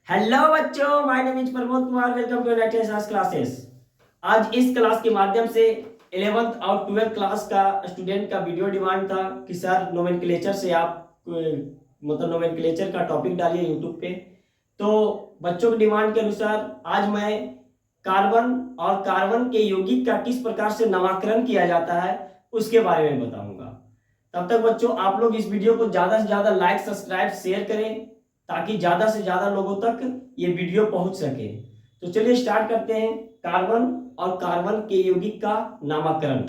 Hello बच्चों, my name is Pramod Kumar. Welcome to United Science Classes. आज इस क्लास के माध्यम से 11th और 12th क्लास का स्टूडेंट का वीडियो डिमांड था कि सर नोमेनक्लेचर से आप मतलब नोमेनक्लेचर का टॉपिक डालिए यूट्यूब पे। तो बच्चों की डिमांड के अनुसार आज मैं कार्बन और कार्बन के यौगिक का किस प्रकार से नामकरण किया जाता है उसके बारे में बताऊंगा। तब तक बच्चों आप लोग इस वीडियो को ज़्यादा से ज़्यादा लाइक, सब्सक्राइब, शेयर करें ताकि ज़्यादा से ज़्यादा लोगों तक ये वीडियो पहुंच सके। तो चलिए स्टार्ट करते हैं कार्बन और कार्बन के यौगिक का नामकरण।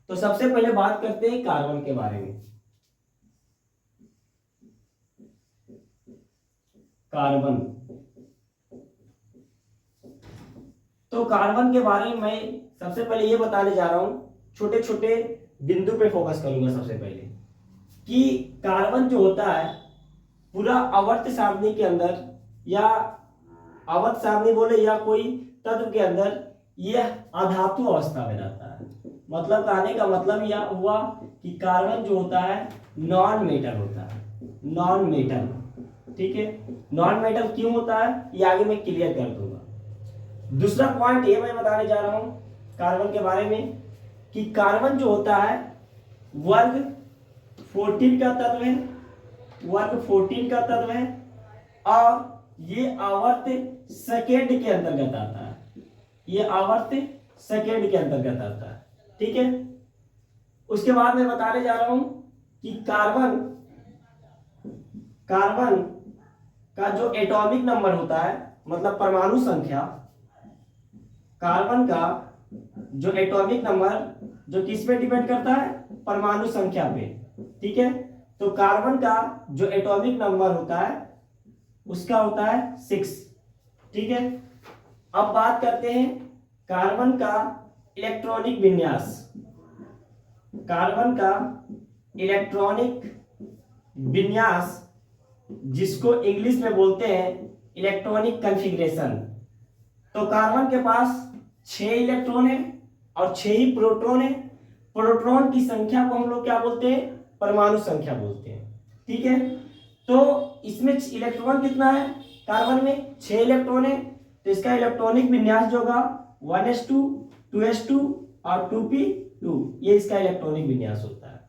तो सबसे पहले बात करते हैं कार्बन के बारे में। कार्बन, तो कार्बन के बारे में मैं सबसे पहले ये बताने जा रहा हूं, छोटे छोटे बिंदु पे फोकस करूंगा। सबसे पहले कि कार्बन जो होता है पूरा आवर्त सारणी के अंदर या आवर्त सारणी बोले या कोई तत्व के अंदर यह अधातु अवस्था में रहता है। मतलब कहने का मतलब यह हुआ कि कार्बन जो होता है नॉन मेटल होता है। नॉन मेटल, ठीक है। नॉन मेटल क्यों होता है ये आगे मैं क्लियर कर दूंगा। दूसरा पॉइंट ये मैं बताने जा रहा हूं कार्बन के बारे में कि कार्बन जो होता है वर्ग 14 का तत्व है। वर्ग 14 का तत्व है और ये आवर्त सेकेंड के अंतर्गत आता है। ये आवर्त सेकेंड के अंतर्गत आता है, ठीक है। उसके बाद मैं बताने जा रहा हूं कि कार्बन कार्बन का जो एटॉमिक नंबर होता है मतलब परमाणु संख्या, कार्बन का जो एटॉमिक नंबर जो किस पे डिपेंड करता है, परमाणु संख्या पे, ठीक है। तो कार्बन का जो एटॉमिक नंबर होता है उसका होता है 6, ठीक है। अब बात करते हैं कार्बन का इलेक्ट्रॉनिक विन्यास। कार्बन का इलेक्ट्रॉनिक विन्यास जिसको इंग्लिश में बोलते हैं इलेक्ट्रॉनिक कॉन्फ़िगरेशन। तो कार्बन के पास 6 इलेक्ट्रॉन है और 6 ही प्रोटॉन है। प्रोटॉन की संख्या को हम लोग क्या बोलते हैं, परमाणु संख्या बोलते हैं, ठीक है। तो इसमें इलेक्ट्रॉन कितना है, कार्बन में 6 इलेक्ट्रॉन है। तो इसका इलेक्ट्रॉनिक विन्यास जो होगा 1s2 2s2 और 2p2, ये इसका इलेक्ट्रॉनिक विन्यास होता है।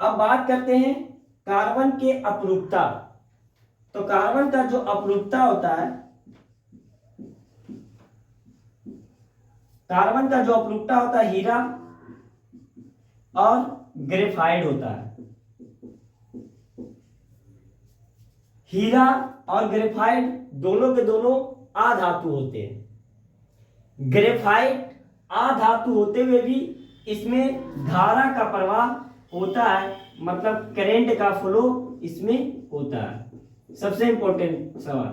अब बात करते हैं कार्बन के अपरूपता। तो कार्बन का जो अपरूपता होता है, कार्बन का जो अपरूपता होता है हीरा और ग्रेफाइट होता है। हीरा और ग्रेफाइट दोनों के दोनों अधातु होते हैं। ग्रेफाइट अधातु होते हुए भी इसमें धारा का प्रवाह होता है, मतलब करंट का फ्लो इसमें होता है। सबसे इंपॉर्टेंट सवाल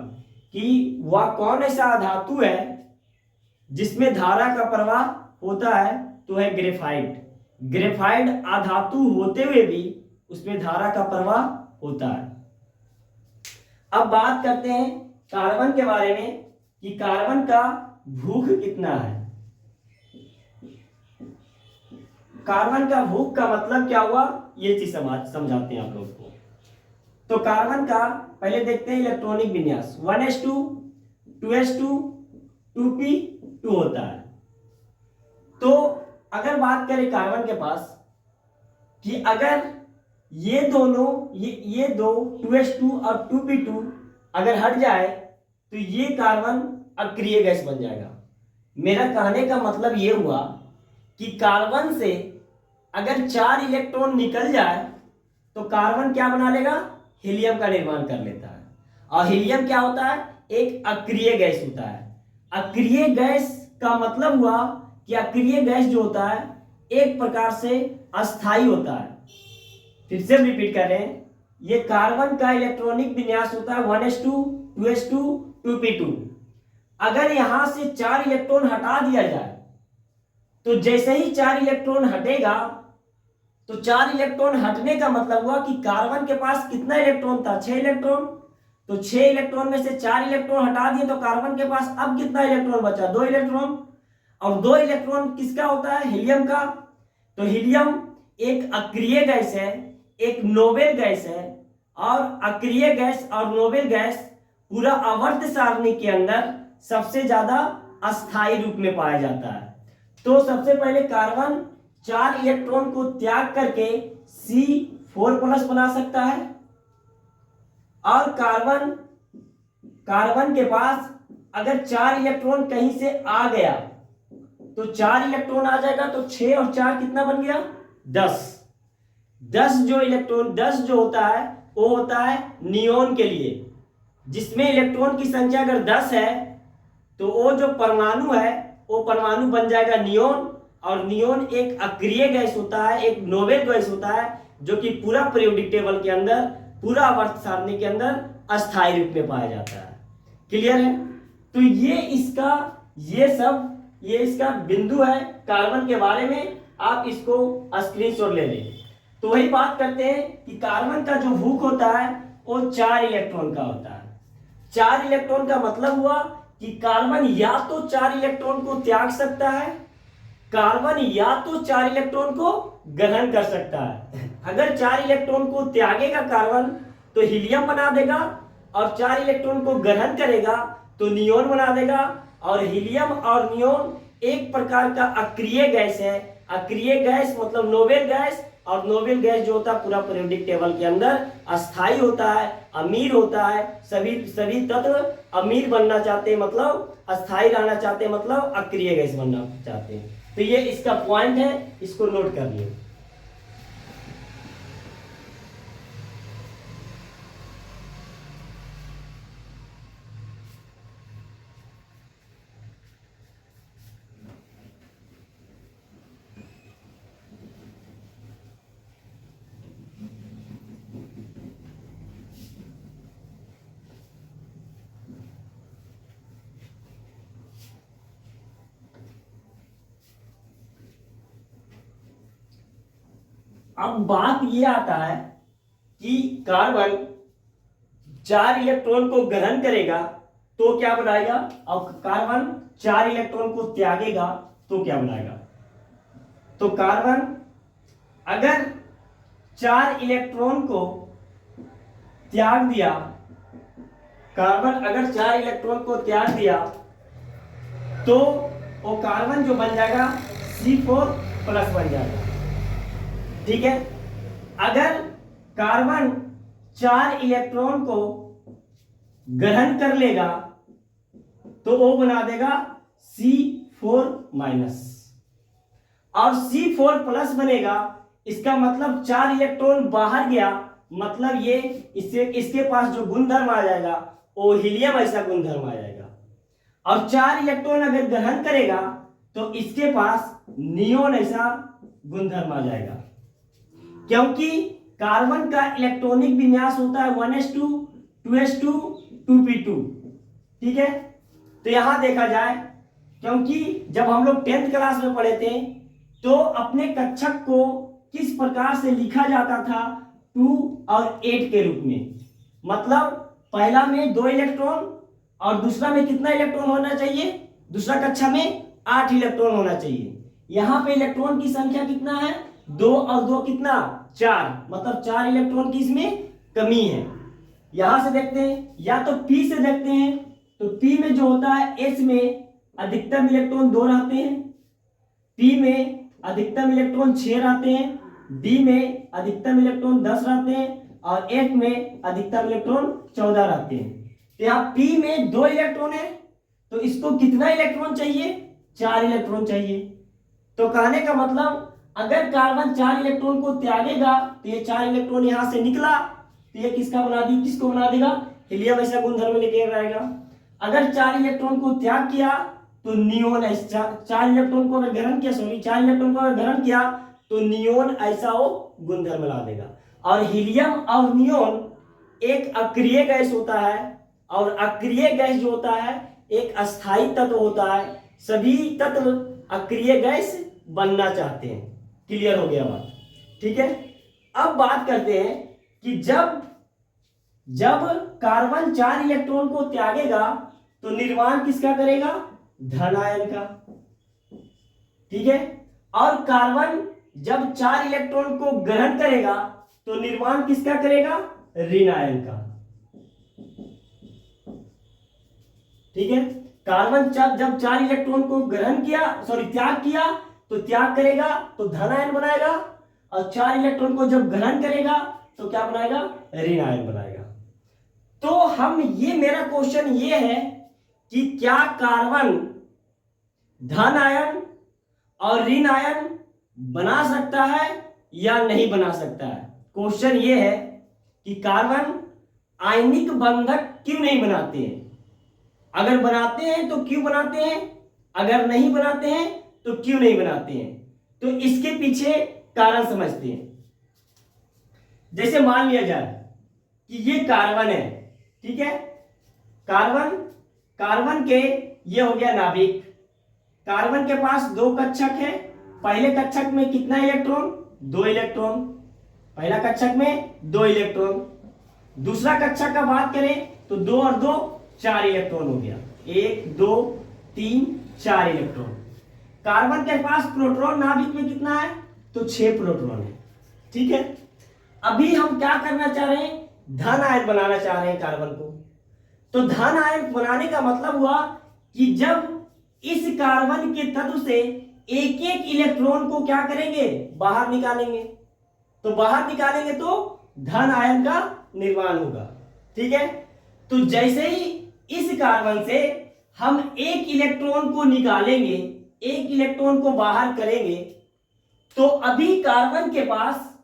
कि वह कौन ऐसा धातु है जिसमें धारा का प्रवाह होता है, तो है ग्रेफाइट। ग्रेफाइट अधातु होते हुए भी उसमें धारा का प्रवाह होता है। अब बात करते हैं कार्बन के बारे में कि कार्बन का भूख कितना है। कार्बन का भूख का मतलब क्या हुआ ये चीज समझाते हैं आप लोग को। तो कार्बन का पहले देखते हैं इलेक्ट्रॉनिक विन्यास 1s2 2s2 2p2 होता है। तो अगर बात करें कार्बन के पास कि अगर ये दोनों ये दो 2s2 और 2p2 अगर हट जाए तो ये कार्बन अक्रिय गैस बन जाएगा। मेरा कहने का मतलब ये हुआ कि कार्बन से अगर 4 इलेक्ट्रॉन निकल जाए तो कार्बन क्या बना लेगा, हीलियम का निर्माण कर लेता है। और हीलियम क्या होता है, एक अक्रिय गैस होता है। अक्रिय गैस का मतलब हुआ कि अक्रिय गैस जो होता है एक प्रकार से अस्थाई होता है। फिर से रिपीट कर रहे हैं, ये कार्बन का इलेक्ट्रॉनिक विन्यास होता है 1s2 2s2 2p2। अगर यहां से 4 इलेक्ट्रॉन हटा दिया जाए तो जैसे ही 4 इलेक्ट्रॉन हटेगा तो 4 इलेक्ट्रॉन हटने का मतलब हुआ कि कार्बन के पास कितना इलेक्ट्रॉन था, 6 इलेक्ट्रॉन। तो 6 इलेक्ट्रॉन में से 4 इलेक्ट्रॉन हटा दिए तो कार्बन के पास अब कितना इलेक्ट्रॉन बचा, 2 इलेक्ट्रॉन। और 2 इलेक्ट्रॉन किसका होता है, हीलियम का। तो हीलियम एक अक्रिय गैस है, एक नोबेल गैस है। और अक्रिय गैस और नोबेल गैस पूरा आवर्त सारणी के अंदर सबसे ज्यादा अस्थायी रूप में पाया जाता है। तो सबसे पहले कार्बन 4 इलेक्ट्रॉन को त्याग करके C4+ बना सकता है, और कार्बन के पास अगर 4 इलेक्ट्रॉन कहीं से आ गया तो 4 इलेक्ट्रॉन आ जाएगा, तो 6 और 4 कितना बन गया? 10। 10 जो होता है वो होता है नियोन के लिए, जिसमें इलेक्ट्रॉन की संख्या अगर 10 है तो वो जो परमाणु है वो परमाणु बन जाएगा नियोन, और नियोन एक अक्रिय गैस होता है, एक नोबेल गैस होता है, जो कि पूरा पीरियोडिक टेबल के अंदर, पूरा आवर्त सारणी के अंदर अस्थायी रूप में पाया जाता है। क्लियर है? तो ये इसका बिंदु है कार्बन के बारे में, आप इसको स्क्रीनशॉट ले लें। तो वही बात करते हैं कि कार्बन का जो हुक होता है वो 4 इलेक्ट्रॉन का होता है। 4 इलेक्ट्रॉन का मतलब हुआ कि कार्बन या तो 4 इलेक्ट्रॉन को त्याग सकता है, कार्बन या तो 4 इलेक्ट्रॉन को ग्रहण कर सकता है। अगर 4 इलेक्ट्रॉन को त्यागेगा कार्बन तो हीलियम बना देगा, और 4 इलेक्ट्रॉन को ग्रहण करेगा तो नियोन बना देगा। और हीलियम और नियोन एक प्रकार का अक्रिय गैस है। अक्रिय गैस मतलब नोबेल गैस, और नोबेल गैस जो होता है पूरा पीरियोडिक टेबल के अंदर अस्थायी होता है, अमीर होता है। सभी तत्व अमीर बनना चाहते हैं, मतलब अस्थायी रहना चाहते हैं, मतलब अक्रिय गैस बनना चाहते हैं। तो ये इसका पॉइंट है, इसको नोट कर लिए। अब बात ये आता है कि कार्बन 4 इलेक्ट्रॉन को ग्रहण करेगा तो क्या बनाएगा, अब कार्बन 4 इलेक्ट्रॉन को त्यागेगा तो क्या बनाएगा। तो कार्बन अगर 4 इलेक्ट्रॉन को त्याग दिया, कार्बन अगर 4 इलेक्ट्रॉन को त्याग दिया तो वो कार्बन जो बन जाएगा C4+ बन जाएगा। ठीक है? अगर कार्बन 4 इलेक्ट्रॉन को ग्रहण कर लेगा तो वो बना देगा C4-, और C4+ बनेगा। इसका मतलब 4 इलेक्ट्रॉन बाहर गया, मतलब ये इसके पास जो गुणधर्म आ जाएगा वो हीलियम ऐसा गुणधर्म आ जाएगा। और 4 इलेक्ट्रॉन अगर ग्रहण करेगा तो इसके पास नियोन ऐसा गुणधर्म आ जाएगा, क्योंकि कार्बन का इलेक्ट्रॉनिक विन्यास होता है 1s2 2s2 2p2। ठीक है? तो यहां देखा जाए, क्योंकि जब हम लोग 10th क्लास में पढ़े थे तो अपने कक्षक को किस प्रकार से लिखा जाता था, 2 और 8 के रूप में। मतलब पहला में 2 इलेक्ट्रॉन और दूसरा में कितना इलेक्ट्रॉन होना चाहिए, दूसरा कक्षा में 8 इलेक्ट्रॉन होना चाहिए। यहां पे इलेक्ट्रॉन की संख्या कितना है, 2 और 2 कितना, 4, मतलब 4 इलेक्ट्रॉन की इसमें कमी है। यहां से देखते हैं, या तो P से देखते हैं, तो P में जो होता है H में अधिकतम इलेक्ट्रॉन 2 रहते हैं, P में अधिकतम इलेक्ट्रॉन 6 रहते हैं, D में अधिकतम इलेक्ट्रॉन 10 रहते हैं, और F में अधिकतम इलेक्ट्रॉन 14 रहते हैं। तो यहाँ P में 2 इलेक्ट्रॉन है तो इसको कितना इलेक्ट्रॉन चाहिए, 4 इलेक्ट्रॉन चाहिए। तो कहने का मतलब अगर कार्बन 4 इलेक्ट्रॉन को त्यागेगा तो ये 4 इलेक्ट्रॉन यहां से निकला तो ये किसको बना देगा, हीलियम ऐसा गुणधर्म लेके आएगा। अगर 4 इलेक्ट्रॉन को त्याग किया तो नियोन ऐसा, 4 इलेक्ट्रॉन को अगर ग्रहण किया तो नियोन ऐसा वो गुणधर्म ला देगा। और हीलियम और नियोन एक अक्रिय गैस होता है, और अक्रिय गैस जो होता है एक अस्थायी तत्व होता है। सभी तत्व अक्रिय गैस बनना चाहते हैं। क्लियर हो गया बात? ठीक है? अब बात करते हैं कि जब कार्बन 4 इलेक्ट्रॉन को त्यागेगा तो निर्माण किसका करेगा, धन आयन का। ठीक है? और कार्बन जब 4 इलेक्ट्रॉन को ग्रहण करेगा तो निर्माण किसका करेगा, ऋण आयन का। ठीक है। कार्बन जब 4 इलेक्ट्रॉन को ग्रहण किया, सॉरी त्याग किया, तो त्याग करेगा तो धन आयन बनाएगा, और 4 इलेक्ट्रॉन को जब ग्रहण करेगा तो क्या बनाएगा, ऋण आयन बनाएगा। तो हम ये मेरा क्वेश्चन ये है कि क्या कार्बन धन आयन और ऋण आयन बना सकता है या नहीं बना सकता है। क्वेश्चन ये है कि कार्बन आयनिक बंधक क्यों नहीं बनाते हैं, अगर बनाते हैं तो क्यों बनाते हैं, अगर नहीं बनाते हैं तो क्यों नहीं बनाते हैं। तो इसके पीछे कारण समझते हैं। जैसे मान लिया जाए कि ये कार्बन है, ठीक है, कार्बन के ये हो गया नाभिक। कार्बन के पास 2 कक्षक है। पहले कक्षक में कितना इलेक्ट्रॉन, 2 इलेक्ट्रॉन, पहला कक्षक में 2 इलेक्ट्रॉन। दूसरा कक्षक का बात करें तो 2 और 2 4 इलेक्ट्रॉन हो गया, 1 2 3 4 इलेक्ट्रॉन। कार्बन के पास प्रोटॉन नाभिक में कितना है, तो 6 प्रोटॉन है, ठीक है। अभी हम क्या करना चाह रहे हैं, धन आयन बनाना चाह रहे हैं कार्बन को। तो धन आयन बनाने का मतलब हुआ कि जब इस कार्बन के तत्व से एक एक इलेक्ट्रॉन को क्या करेंगे, बाहर निकालेंगे, तो बाहर निकालेंगे तो धन आयन का निर्माण होगा, ठीक है। तो जैसे ही इस कार्बन से हम एक इलेक्ट्रॉन को निकालेंगे, एक इलेक्ट्रॉन को बाहर करेंगे, तो अभी कार्बन के पास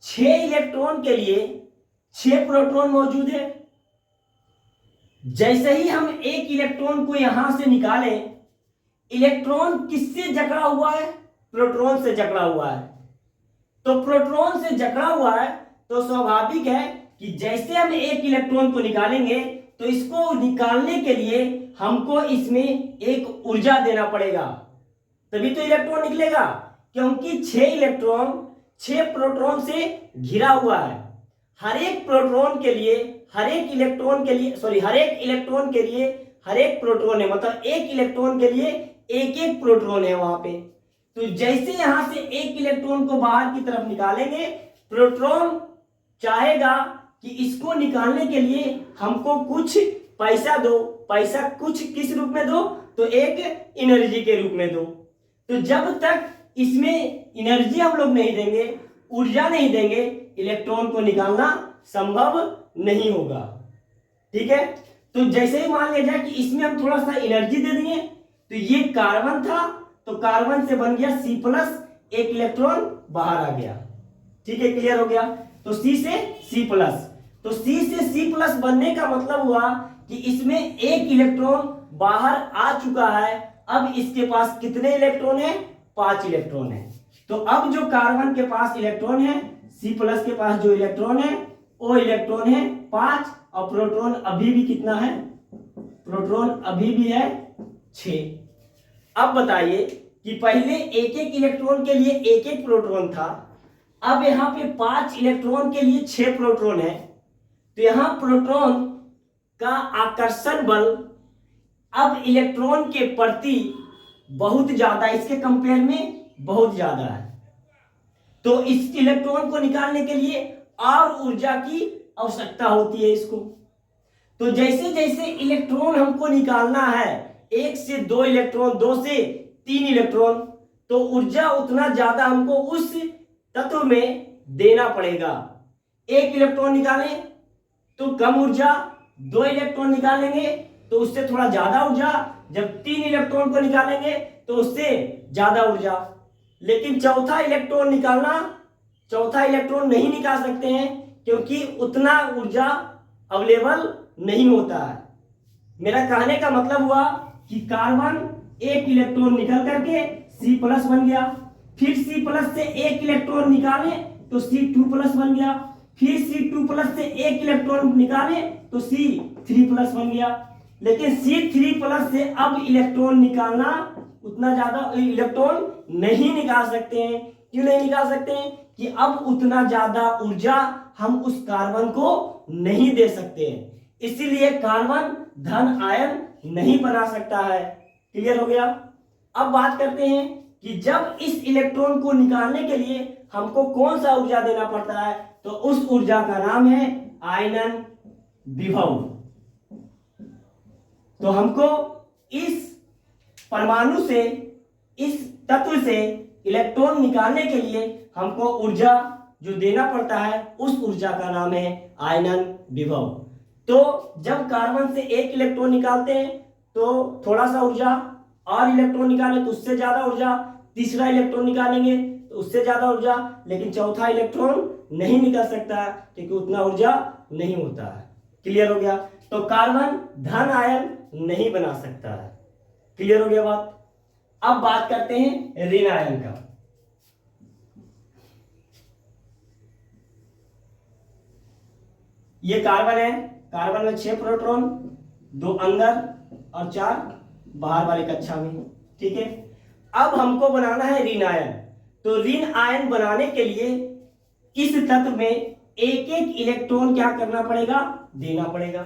6 इलेक्ट्रॉन के लिए 6 प्रोटॉन मौजूद है। जैसे ही हम एक इलेक्ट्रॉन को यहां से निकालें, इलेक्ट्रॉन किससे जकड़ा हुआ है, प्रोटॉन से जकड़ा हुआ है। तो प्रोटॉन से जकड़ा हुआ है तो स्वाभाविक है कि जैसे हम एक इलेक्ट्रॉन को निकालेंगे तो इसको निकालने के लिए हमको इसमें एक ऊर्जा देना पड़ेगा, तभी तो इलेक्ट्रॉन निकलेगा, क्योंकि 6 इलेक्ट्रॉन 6 प्रोटॉन से घिरा हुआ है। हर एक प्रोटॉन के लिए, हर एक इलेक्ट्रॉन के लिए, सॉरी हर एक इलेक्ट्रॉन के लिए हर एक प्रोटॉन है, मतलब एक इलेक्ट्रॉन के लिए एक एक प्रोटॉन है वहां पे। तो जैसे यहां से एक इलेक्ट्रॉन को बाहर की तरफ निकालेंगे, प्रोटॉन चाहेगा कि इसको निकालने के लिए हमको कुछ पैसा दो, पैसा कुछ किस रूप में दो, तो एक एनर्जी के रूप में दो। तो जब तक इसमें एनर्जी हम लोग नहीं देंगे, ऊर्जा नहीं देंगे, इलेक्ट्रॉन को निकालना संभव नहीं होगा, ठीक है। तो जैसे ही मान लिया जाए कि इसमें हम थोड़ा सा एनर्जी दे दिए, तो ये कार्बन था, तो कार्बन से बन गया C+, एक इलेक्ट्रॉन बाहर आ गया, ठीक है, क्लियर हो गया। तो C से C+, तो C से C+ बनने का मतलब हुआ कि इसमें एक इलेक्ट्रॉन बाहर आ चुका है। अब इसके पास कितने इलेक्ट्रॉन है, 5 इलेक्ट्रॉन है। तो अब जो कार्बन के पास इलेक्ट्रॉन है, C+ के पास जो इलेक्ट्रॉन है वो इलेक्ट्रॉन है 5, और प्रोटॉन अभी भी कितना है, प्रोटॉन अभी भी है 6। अब बताइए कि पहले एक एक इलेक्ट्रॉन के लिए एक एक प्रोटॉन था, अब यहां पे 5 इलेक्ट्रॉन के लिए 6 प्रोटॉन है। तो यहां प्रोटॉन का आकर्षण बल अब इलेक्ट्रॉन के प्रति बहुत ज्यादा, इसके कंपेयर में बहुत ज्यादा है। तो इस इलेक्ट्रॉन को निकालने के लिए और ऊर्जा की आवश्यकता होती है इसको। तो जैसे जैसे इलेक्ट्रॉन हमको निकालना है, 1 से 2 इलेक्ट्रॉन, 2 से 3 इलेक्ट्रॉन, तो ऊर्जा उतना ज्यादा हमको उस तत्व में देना पड़ेगा। 1 इलेक्ट्रॉन निकालें तो कम ऊर्जा, 2 इलेक्ट्रॉन निकालेंगे तो उससे थोड़ा ज्यादा ऊर्जा, जब 3 इलेक्ट्रॉन को निकालेंगे तो उससे ज्यादा ऊर्जा। लेकिन चौथा इलेक्ट्रॉन नहीं निकाल सकते हैं, क्योंकि उतना ऊर्जा अवेलेबल नहीं होता है। मेरा कहने का मतलब हुआ कि कार्बन एक इलेक्ट्रॉन निकल करके C+ बन गया, फिर C+ से एक इलेक्ट्रॉन निकाले तो C2+ बन गया, फिर C2+ से एक इलेक्ट्रॉन निकाले तो C3+ बन गया। लेकिन C3+ से अब इलेक्ट्रॉन निकालना, उतना ज्यादा इलेक्ट्रॉन नहीं निकाल सकते हैं। क्यों नहीं निकाल सकते हैं? कि अब उतना ज्यादा ऊर्जा हम उस कार्बन को नहीं दे सकते हैं, इसीलिए कार्बन धन आयन नहीं बना सकता है। क्लियर हो गया। अब बात करते हैं कि जब इस इलेक्ट्रॉन को निकालने के लिए हमको कौन सा ऊर्जा देना पड़ता है, तो उस ऊर्जा का नाम है आयनन विभव। तो हमको इस परमाणु से, इस तत्व से इलेक्ट्रॉन निकालने के लिए हमको ऊर्जा जो देना पड़ता है, उस ऊर्जा का नाम है आयनन विभव। तो जब कार्बन से एक इलेक्ट्रॉन निकालते हैं तो थोड़ा सा ऊर्जा, और इलेक्ट्रॉन निकालें तो उससे ज्यादा ऊर्जा, तीसरा इलेक्ट्रॉन निकालेंगे तो उससे ज्यादा ऊर्जा, लेकिन चौथा इलेक्ट्रॉन नहीं निकल सकता है क्योंकि उतना ऊर्जा नहीं होता है। क्लियर हो गया? तो कार्बन धन आयन नहीं बना सकता है। क्लियर हो गया बात? अब बात करते हैं ऋण आयन का। ये कार्बन है, कार्बन में 6 प्रोटॉन, 2 अंदर और 4 बाहर वाली कक्षा में। ठीक है, अब हमको बनाना है ऋण आयन। तो ऋण आयन बनाने के लिए इस तत्व में एक एक इलेक्ट्रॉन क्या करना पड़ेगा? देना पड़ेगा।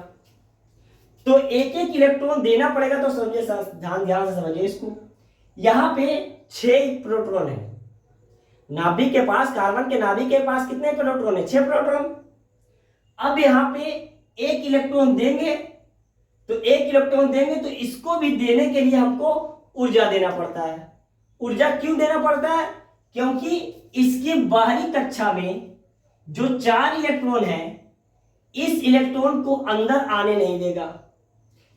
तो एक एक इलेक्ट्रॉन देना पड़ेगा, तो समझिए, ध्यान से समझिए इसको। यहां पे 6 प्रोटॉन है नाभिक के पास, कार्बन के नाभिक के पास कितने प्रोटॉन है? 6 प्रोटॉन। अब यहां पे एक इलेक्ट्रॉन देंगे, तो एक इलेक्ट्रॉन देंगे तो इसको भी देने के लिए हमको ऊर्जा देना पड़ता है। ऊर्जा क्यों देना पड़ता है? क्योंकि इसकी बाहरी कक्षा में जो 4 इलेक्ट्रॉन है, इस इलेक्ट्रॉन को अंदर आने नहीं देगा,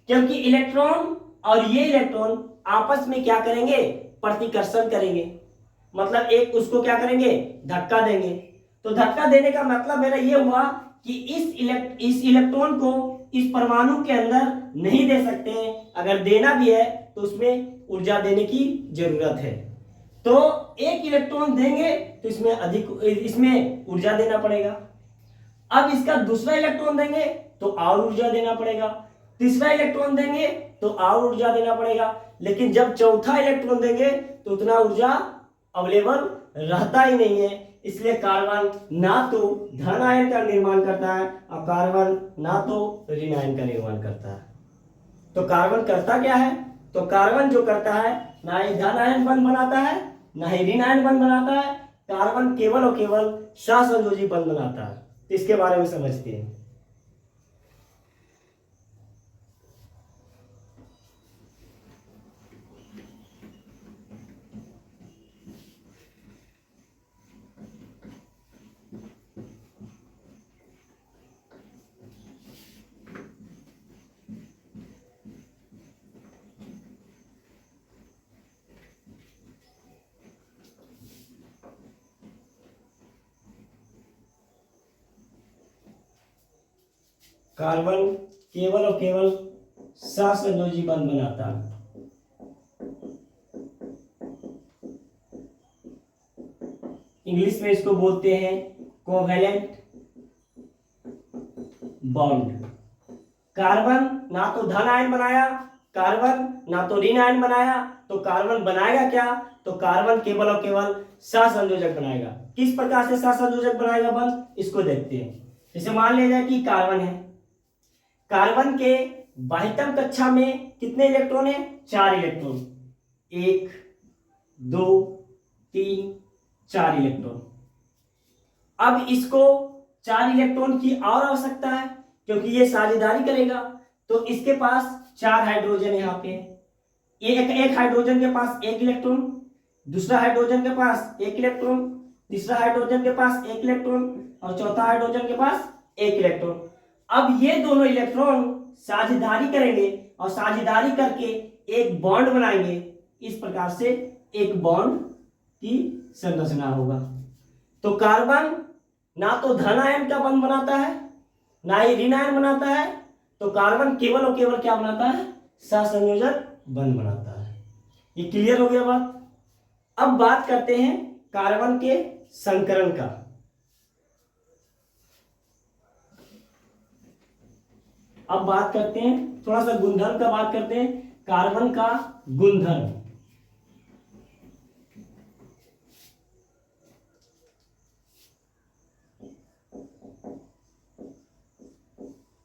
क्योंकि इलेक्ट्रॉन और ये इलेक्ट्रॉन आपस में क्या करेंगे? प्रतिकर्षण करेंगे। मतलब एक उसको क्या करेंगे? धक्का देंगे। तो धक्का देने का मतलब मेरा ये हुआ कि इस इलेक्ट्रॉन को इस परमाणु के अंदर नहीं दे सकते हैं। अगर देना भी है तो उसमें ऊर्जा देने की जरूरत है। तो एक इलेक्ट्रॉन देंगे तो इसमें ऊर्जा देना पड़ेगा। अब इसका दूसरा इलेक्ट्रॉन देंगे तो और ऊर्जा देना पड़ेगा, तीसरा इलेक्ट्रॉन देंगे तो और ऊर्जा देना पड़ेगा। लेकिन जब चौथा इलेक्ट्रॉन देंगे तो उतना ऊर्जा अवेलेबल रहता ही नहीं है। इसलिए कार्बन ना तो धन आयन का निर्माण करता है और कार्बन ना तो ऋण आयन का निर्माण करता है। तो कार्बन करता क्या है? तो कार्बन जो करता है, ना ही धन आयन बंध बनाता है, ना ही ऋण आयन बंध बनाता है। कार्बन केवल और केवल सहसंयोजी बंध बनाता है। इसके बारे में समझते हैं। कार्बन केवल और केवल सहसंयोजी बंध बनाता है। इंग्लिश में इसको बोलते हैं कोवेलेंट बॉन्ड। कार्बन ना तो धन आयन बनाया, कार्बन ना तो ऋण आयन बनाया, तो कार्बन बनाएगा क्या? तो कार्बन केवल और केवल सहसंयोजक बनाएगा। किस प्रकार से सहसंयोजक बनाएगा बंध? इसको देखते हैं। जैसे मान लिया जाए कि कार्बन है, कार्बन के बाह्यतम कक्षा में कितने इलेक्ट्रॉन है? 4 इलेक्ट्रॉन। 1 2 3 4 इलेक्ट्रॉन। अब इसको 4 इलेक्ट्रॉन की और आवश्यकता है क्योंकि ये साझेदारी करेगा। तो इसके पास 4 हाइड्रोजन यहाँ पे, एक हाइड्रोजन के पास 1 इलेक्ट्रॉन, दूसरा हाइड्रोजन के पास 1 इलेक्ट्रॉन, तीसरा हाइड्रोजन के पास 1 इलेक्ट्रॉन और चौथा हाइड्रोजन के पास 1 इलेक्ट्रॉन। अब ये दोनों इलेक्ट्रॉन साझेदारी करेंगे और साझेदारी करके एक बॉन्ड बनाएंगे। इस प्रकार से एक बॉन्ड की संरचना होगा। तो कार्बन ना तो धन आयन का बंध बनाता है, ना ही ऋण आयन बनाता है। तो कार्बन केवल और केवल क्या बनाता है? सहसंयोजक बंध बनाता है। ये क्लियर हो गया बात? अब बात करते हैं कार्बन के संकरण का। अब बात करते हैं, थोड़ा सा गुणधर्म का बात करते हैं। कार्बन का गुणधर्म,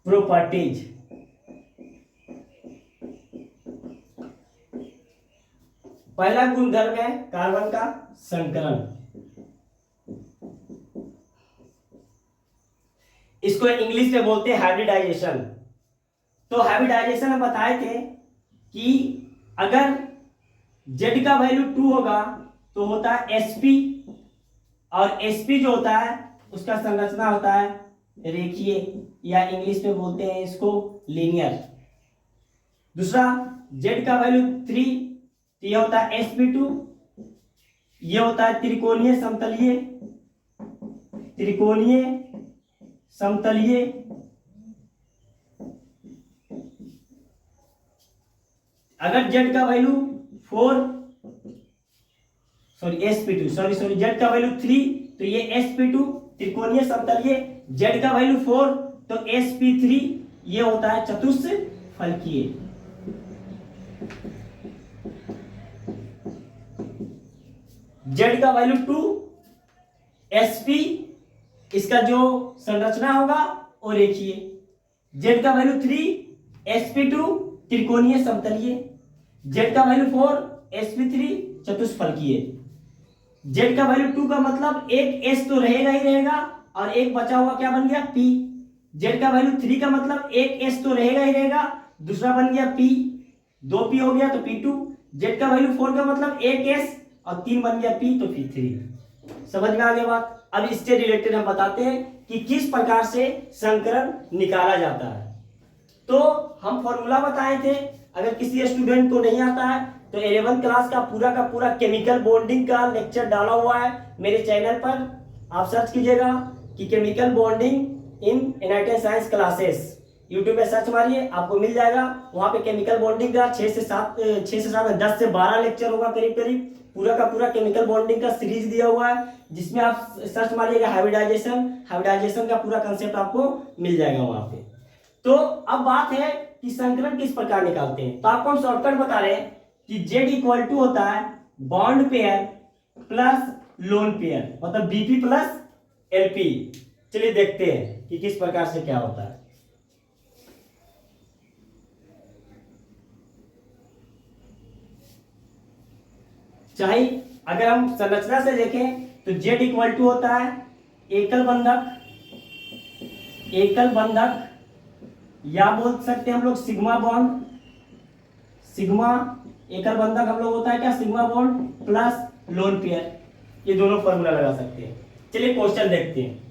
प्रॉपर्टीज। पहला गुणधर्म है कार्बन का संकरण। इसको इंग्लिश में बोलते हैं हाइब्रिडाइजेशन। तो हाइब्रिडाइजेशन में बताए थे कि अगर Z का वैल्यू 2 होगा तो होता है sp, और sp जो होता है उसका संरचना होता है रेखीय, या इंग्लिश में बोलते हैं इसको लीनियर। दूसरा Z का वैल्यू 3, तो ये होता है sp2, ये होता है त्रिकोणीय समतलीय, त्रिकोणीय समतलीय। अगर Z का वैल्यू 4, सॉरी Z का वैल्यू 3, तो ये sp2 त्रिकोणीय समतलीय, Z का वैल्यू 4 तो sp3 ये होता है चतुष्फलकीय। Z का वैल्यू 2, sp इसका जो संरचना होगा वो रेखीय, Z का वैल्यू 3, sp2 त्रिकोणीय समतलीय, Z का वैल्यू 4, sp3 चतुष्फलकीय। Z का वैल्यू 2 का मतलब एक s तो रहेगा ही रहेगा, और एक बचा हुआ क्या बन गया p। Z का वैल्यू 3 का मतलब एक s तो रहेगा ही रहेगा, दूसरा बन गया p, 2p हो गया तो p2। Z का वैल्यू 4 का मतलब एक s और 3 बन गया p तो p3। समझ में आ गया बात। अब इससे रिलेटेड हम बताते हैं कि किस प्रकार से संकरण निकाला जाता है। तो हम फॉर्मूला बताए थे, अगर किसी स्टूडेंट को नहीं आता है तो 11th क्लास का पूरा केमिकल बॉन्डिंग का लेक्चर डाला हुआ है मेरे चैनल पर, आप सर्च कीजिएगा कि chemical bonding in inerted science classes, YouTube पे सर्च मारिए आपको मिल जाएगा। वहां पे केमिकल बॉन्डिंग का 6 से 7 10 से 12 लेक्चर होगा करीब करीब, पूरा केमिकल बॉन्डिंग का सीरीज दिया हुआ है, जिसमें आप सर्च मारिएगा हाइब्रिडाइजेशन का पूरा कंसेप्ट आपको मिल जाएगा वहां पे। तो अब बात है कि संकरण किस प्रकार निकालते हैं। तो आपको हम शॉर्टकट बता रहे हैं कि Z इक्वल टू होता है bond pair plus lone pair, मतलब BP प्लस LP। चलिए देखते हैं कि किस प्रकार से क्या होता है। चाहे अगर हम संरचना से देखें तो Z इक्वल टू होता है एकल बंधक, या बोल सकते हैं हम लोग सिग्मा बॉन्ड, सिग्मा एकल बंधक हम लोग होता है क्या sigma bond plus lone pair, ये दोनों फॉर्मूला लगा सकते हैं। चलिए क्वेश्चन देखते हैं।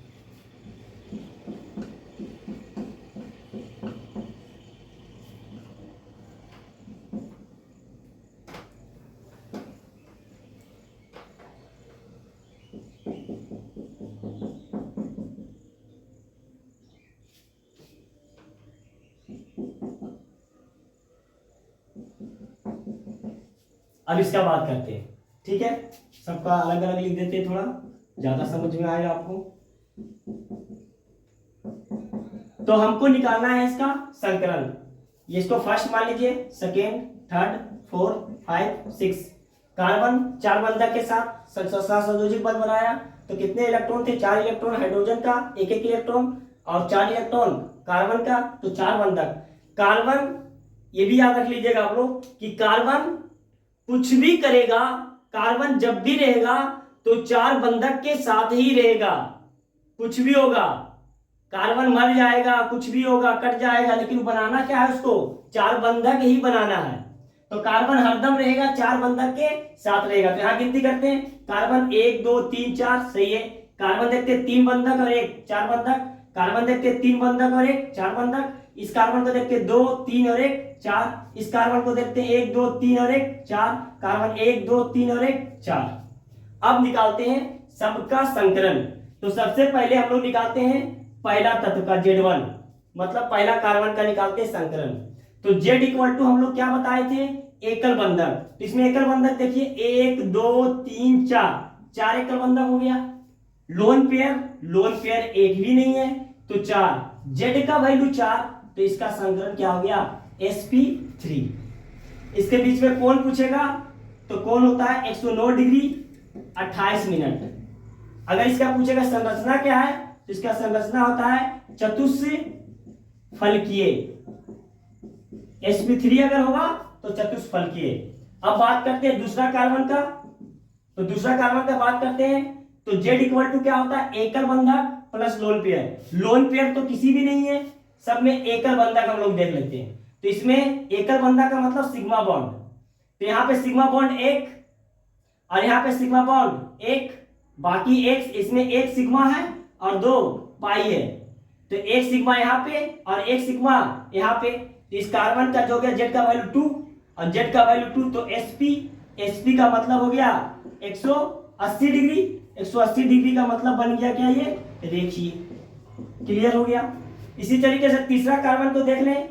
अब इसका बात करते हैं, ठीक है, सबका अलग अलग लिख देते हैं, थोड़ा ज्यादा समझ में आएगा आपको। तो हमको निकालना है इसका संकरण, ये इसको फर्स्ट मान लीजिए, सेकेंड, थर्ड, फोर्थ, 5, 6 कार्बन 4 बंधक के साथ संयोजित बंध बनाया। तो कितने इलेक्ट्रॉन थे? 4 इलेक्ट्रॉन हाइड्रोजन का, एक इलेक्ट्रॉन, और 4 इलेक्ट्रॉन कार्बन का, तो 4 बंधक। कार्बन, ये भी याद रख लीजिएगा आप लोग कि कार्बन कुछ भी करेगा, कार्बन जब भी रहेगा तो 4 बंधक के साथ ही रहेगा। कुछ भी होगा, कार्बन मर जाएगा, कुछ भी होगा, कट जाएगा, लेकिन बनाना क्या है उसको? 4 बंधक ही बनाना है। तो कार्बन हरदम रहेगा 4 बंधक के साथ रहेगा। तो यहां गिनती करते हैं, कार्बन 1 2 3 4, सही है। कार्बन देखते हैं 3 बंधक और 1 4 बंधक, कार्बन देखते हैं 3 बंधक और 1 4 बंधक, इस कार्बन को देखते हैं 2 3 और 1 4, इस कार्बन को देखते हैं 1 2 3 और 1 4, कार्बन 1 2 3 और 1 4। अब निकालते हैं सबका संकरण। तो सबसे पहले हम लोग निकालते हैं पहला तत्व का Z1, मतलब पहला कार्बन का निकालते हैं संकरण। तो Z इक्वल टू हम लोग क्या बताए थे? एकल बंधक। तो इसमें एकल बंधक देखिए 1 2 3 4, 4 एकल बंधक हो गया। लोन पेयर एक भी नहीं है, तो 4, Z का वैल्यू 4, तो इसका संकरण क्या हो गया? sp3। इसके बीच में कोण पूछेगा, तो कोण होता है 109 डिग्री 28 मिनट। अगर इसका पूछेगा संरचना क्या है, तो इसका संरचना होता है चतुष्फलकीय। sp3 अगर होगा तो चतुष्फलकीय। अब बात करते हैं दूसरा कार्बन का। तो दूसरा कार्बन का बात करते हैं, तो Z इक्वल टू क्या होता है? एकल बंधक plus lone pair. Lone pair तो किसी भी नहीं है, सब में एकल बंधक हम लोग देख लेते हैं। तो इसमें एकल बंधक का मतलब सिग्मा बॉन्ड, तो यहाँ पे सिग्मा बॉन्ड एक और यहाँ पे सिग्मा बॉन्ड एक, बाकी एक, इसमें एक सिग्मा है और 2 पाई है, तो एक सिग्मा यहाँ पे और एक सिग्मा यहाँ पे। तो इस कार्बन का जो हो गया जेड का वैल्यू 2 और जेड का वैल्यू 2, तो sp का मतलब हो गया 180 डिग्री। 180 डिग्री का मतलब बन गया क्या, ये रेखीय। क्लियर हो गया। इसी तरीके से तीसरा कार्बन को देख लें,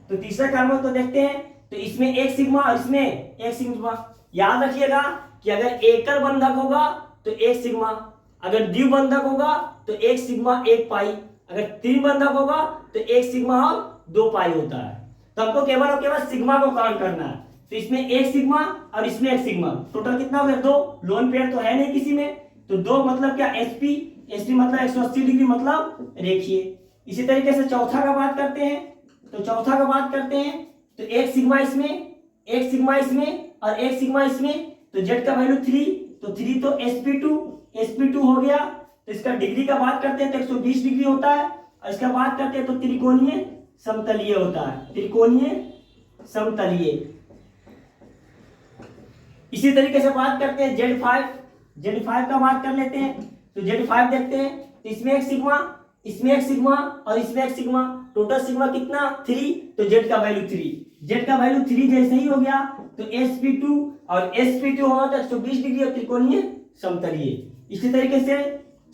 तो तीसरा कार्बन को देखते हैं, तो इसमें एक सिग्मा और इसमें एक सिग्मा। याद रखिएगा कि अगर एकल बंधक होगा तो एक सिग्मा, अगर द्विबंधक होगा तो एक सिग्मा एक पाई, अगर त्रिबंधक होगा तो एक सिग्मा और 2 पाई होता है। तो हमको केवल और केवल सिग्मा को काउंट करना है। तो इसमें एक सिग्मा और इसमें एक सिग्मा, टोटल कितना हो गया 2। लोन पेयर तो है नहीं किसी में, तो 2 मतलब क्या sp मतलब 180 डिग्री मतलब रेखीय। इसी तरीके से चौथा का बात करते हैं, तो चौथा का बात करते हैं, तो एक सिग्मा इसमें, एक सिग्मा इसमें और एक सिग्मा इसमें, तो जेड का वैल्यू 3, तो 3 तो sp2 हो गया। तो इसका डिग्री का बात करते हैं तो 120 डिग्री होता है, और इसका बात करते हैं तो त्रिकोणीय समतलीय होता है, त्रिकोणीय समतलीय। इसी तरीके से बात करते हैं Z5 का बात कर लेते हैं, तो Z5 देखते हैं, तो इसमें एक सिग्मा, इसमें एक सिग्मा और इसमें एक सिग्मा, टोटल सिग्मा कितना 3, तो जेड का वैल्यू 3, जेड का वैल्यू 3 जैसे ही हो गया तो sp2 और sp2 होगा तो 120 डिग्री और त्रिकोणीय समतलीय। इसी तरीके से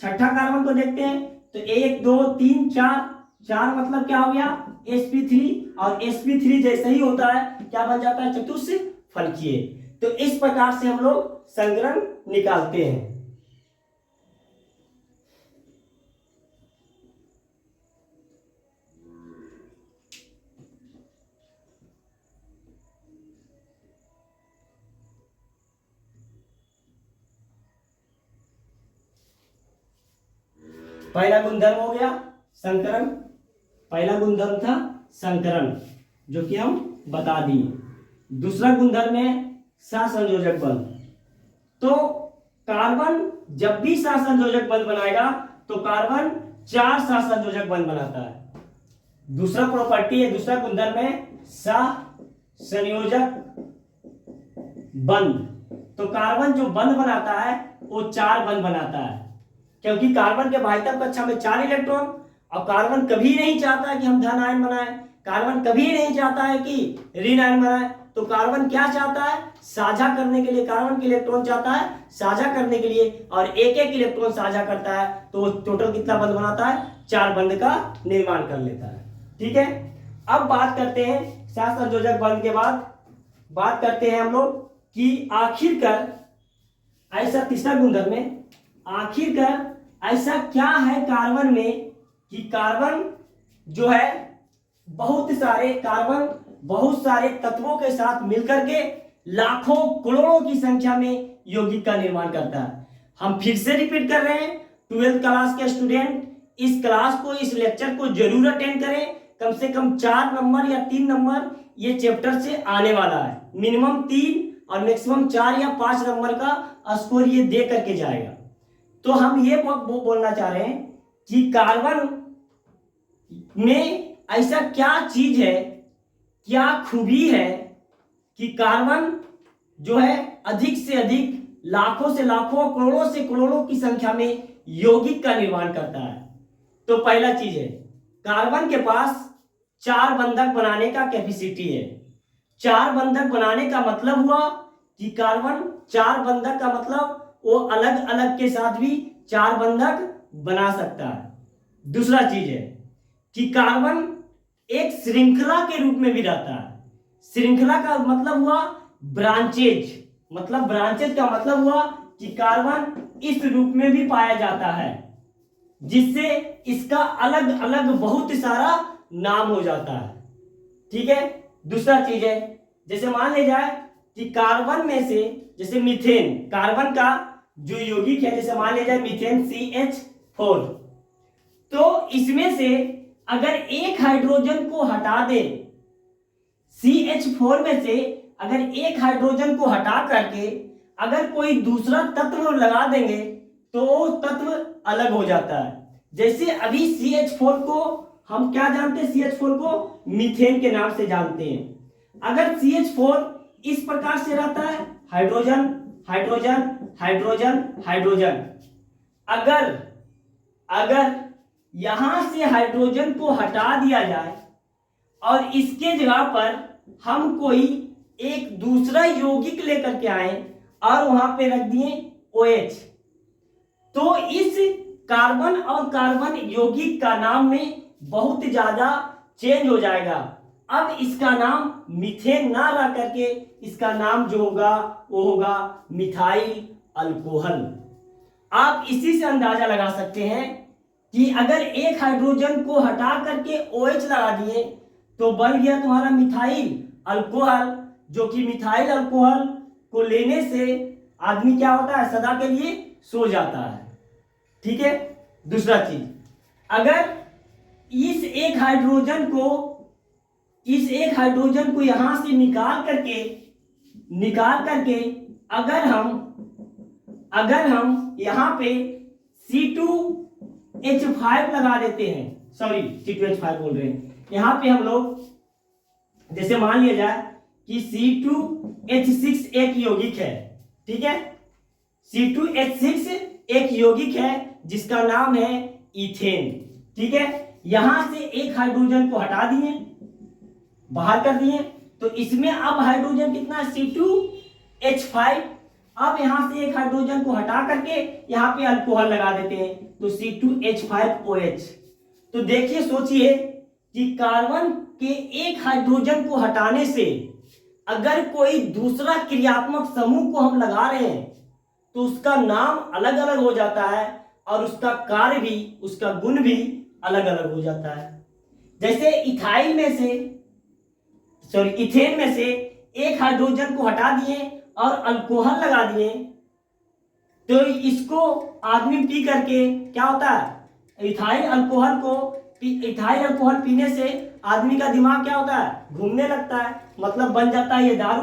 छठा कार्बन को देखते हैं, तो 1 2 3 4 मतलब क्या हो गया sp3, और sp3 जैसे ही होता है क्या बन जाता है चतुष्फलकीय। तो इस प्रकार से हम लोग संकरण निकालते हैं। पहला गुणधर्म हो गया संकरण, पहला गुणधर्म था संकरण जो कि हम बता दिए। दूसरा गुणधर्म है सहसंयोजक बंध। तो कार्बन जब भी सहसंयोजक बंध बनाएगा तो कार्बन 4 सहसंयोजक बंध बनाता है। दूसरा प्रॉपर्टी है, दूसरा गुणधर्म है सहसंयोजक बंध। तो कार्बन जो बंध बनाता है वो 4 बंध बनाता है, क्योंकि कार्बन के बाह्यतम कक्षा में 4 इलेक्ट्रॉन, और कार्बन कभी नहीं चाहता कि हम धन आयन बनाएं, कार्बन कभी नहीं चाहता है कि ऋण आयन बनाएं। तो कार्बन क्या चाहता है, साझा करने के लिए, कार्बन के इलेक्ट्रॉन चाहता है साझा करने के लिए, और एक एक इलेक्ट्रॉन साझा करता है तो टोटल कितना बंध बनाता है 4 बंध का निर्माण कर लेता है। ठीक है, अब बात करते हैं सहसंयोजक बंध के बाद बात करते हैं हम लोग कि आखिरकार ऐसा तीसरा गुणधर्म में आखिरकार ऐसा क्या है कार्बन में कि कार्बन जो है बहुत सारे तत्वों के साथ मिलकर के लाखों करोड़ों की संख्या में यौगिक का निर्माण करता है। हम फिर से रिपीट कर रहे हैं, 12th क्लास के स्टूडेंट इस क्लास को, इस लेक्चर को जरूर अटेंड करें। कम से कम 4 नंबर या 3 नंबर ये चैप्टर से आने वाला है, मिनिमम 3 और मैक्सिमम 4 या 5 नंबर का स्कोर ये दे करके जाएगा। तो हम ये बोलना चाह रहे हैं कि कार्बन में ऐसा क्या चीज है, क्या खूबी है कि कार्बन जो है अधिक से अधिक लाखों से लाखों, करोड़ों से करोड़ों की संख्या में यौगिक का निर्माण करता है। तो पहला चीज है कार्बन के पास 4 बंधक बनाने का कैपेसिटी है। 4 बंधक बनाने का मतलब हुआ कि कार्बन 4 बंधक का मतलब वो अलग अलग के साथ भी 4 बंधक बना सकता है। दूसरा चीज है कि कार्बन एक श्रृंखला के रूप में भी रहता है। श्रृंखला का मतलब हुआ ब्रांचेज, मतलब ब्रांचेज का मतलब हुआ कि कार्बन इस रूप में भी पाया जाता है, जिससे इसका अलग अलग बहुत सारा नाम हो जाता है। ठीक है, दूसरा चीज है जैसे मान ले जाए कि कार्बन में से, जैसे मीथेन, कार्बन का जो यौगिक है, जैसे मान ले जाए मीथेन CH4, तो इसमें से अगर एक हाइड्रोजन को हटा दे, CH4 में से अगर एक हाइड्रोजन को हटा करके अगर कोई दूसरा तत्व लगा देंगे तो तत्व अलग हो जाता है। जैसे अभी CH4 को हम क्या जानते हैं CH4 को? मीथेन के नाम से जानते हैं। अगर CH4 इस प्रकार से रहता है, हाइड्रोजन हाइड्रोजन हाइड्रोजन हाइड्रोजन, अगर यहां से हाइड्रोजन को हटा दिया जाए और इसके जगह पर हम कोई एक दूसरा यौगिक लेकर के आए और वहां पे रख दिए OH, तो इस कार्बन और कार्बन यौगिक का नाम में बहुत ज्यादा चेंज हो जाएगा। अब इसका नाम मीथेन ना रह करके इसका नाम जो होगा वो होगा मिथाइल अल्कोहल। आप इसी से अंदाजा लगा सकते हैं कि अगर एक हाइड्रोजन को हटा करके OH लगा दिए तो बन गया तुम्हारा मिथाइल अल्कोहल, जो कि मिथाइल अल्कोहल को लेने से आदमी क्या होता है? सदा के लिए सो जाता है। ठीक है। दूसरा चीज, अगर इस एक हाइड्रोजन को यहां से निकाल करके अगर हम यहां पे C2H5 लगा देते हैं, सॉरी C2H5 बोल रहे हैं, यहां पे हम लोग जैसे मान लिया जाए कि C2H6 एक यौगिक है। ठीक है, C2H6 एक यौगिक है जिसका नाम है इथेन। ठीक है, यहां से एक हाइड्रोजन को हटा दिए, बाहर कर दिए, तो इसमें अब हाइड्रोजन कितना है? C2H5। अब यहां से एक हाइड्रोजन को हटा करके यहां पे अल्कोहल लगा देते हैं, तो C2H5OH। तो देखिए, सोचिए कि कार्बन के एक हाइड्रोजन को हटाने से अगर कोई दूसरा क्रियात्मक समूह को हम लगा रहे हैं तो उसका नाम अलग अलग हो जाता है और उसका कार्य भी, उसका गुण भी अलग अलग हो जाता है। जैसे इथेन में से एक हाइड्रोजन को हटा दिए और अल्कोहल लगा दिए, तो इसको आदमी पी करके क्या होता है? इथाइल अल्कोहल पीने से आदमी का दिमाग क्या होता है? घूमने लगता है, मतलब बन जाता है ये दारू।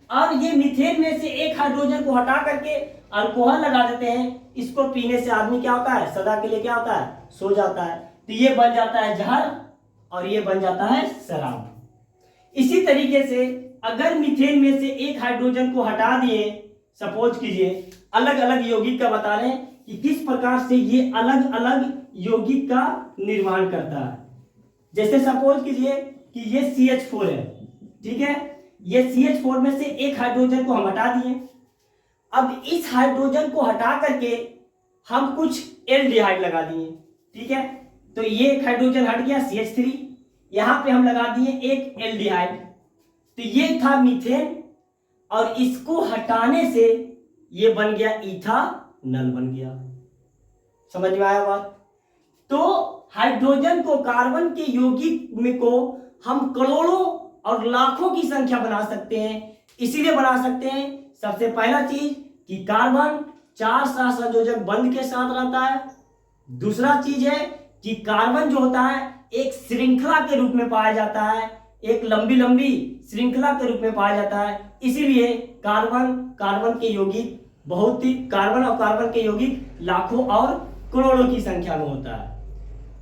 और ये मीथेन में से एक हाइड्रोजन को हटा करके अल्कोहल लगा देते हैं, इसको पीने से आदमी क्या होता है? सदा के लिए क्या होता है? सो जाता है। तो ये बन जाता है जहर और ये बन जाता है शराब। इसी तरीके से अगर मीथेन में से एक हाइड्रोजन को हटा दिए, सपोज कीजिए, अलग अलग यौगिक का बता रहे हैं कि किस प्रकार से ये अलग अलग यौगिक का निर्माण करता है। जैसे सपोज कीजिए कि ये CH4 है। ठीक है, ये CH4 में से एक हाइड्रोजन को हम हटा दिए। अब इस हाइड्रोजन को हटा करके हम कुछ एल्डिहाइड लगा दिए। ठीक है, तो ये एक हाइड्रोजन हट गया CH3, यहां पे हम लगा दिए एक एल्डिहाइड, तो ये था मीथेन, और इसको हटाने से ये बन गया इथानल बन गया। समझ में आया बात? तो हाइड्रोजन को, कार्बन के यौगिक में को हम करोड़ों और लाखों की संख्या बना सकते हैं। इसीलिए बना सकते हैं, सबसे पहला चीज कि कार्बन 4 सहसंयोजक बंध के साथ रहता है। दूसरा चीज है कि कार्बन जो होता है एक श्रृंखला के रूप में पाया जाता है, एक लंबी लंबी श्रृंखला के रूप में पाया जाता है। इसीलिए कार्बन के यौगिक कार्बन और कार्बन के यौगिक लाखों और करोड़ों की संख्या में होता है।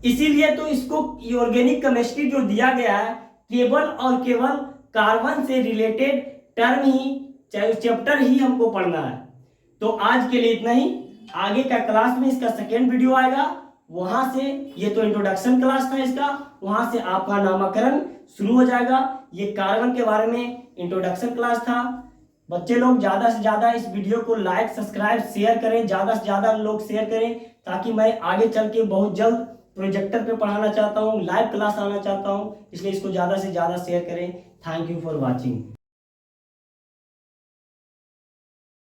इसीलिए तो इसको ऑर्गेनिक केमिस्ट्री जो दिया गया है, केवल और केवल कार्बन से रिलेटेड टर्म ही, चाहे चैप्टर ही हमको पढ़ना है। तो आज के लिए इतना ही। आगे का क्लास में इसका सेकेंड वीडियो आएगा, वहां से, ये तो इंट्रोडक्शन क्लास था इसका, वहां से आपका नामकरण शुरू हो जाएगा। ये कार्बन के बारे में इंट्रोडक्शन क्लास था। बच्चे लोग ज्यादा से ज्यादा इस वीडियो को लाइक, सब्सक्राइब, शेयर करें, ज्यादा से ज्यादा लोग शेयर करें, ताकि मैं आगे चल के बहुत जल्द प्रोजेक्टर पे पढ़ाना चाहता हूँ, लाइव क्लास आना चाहता हूँ, इसलिए इसको ज्यादा से ज्यादा शेयर करें। Thank you for watching.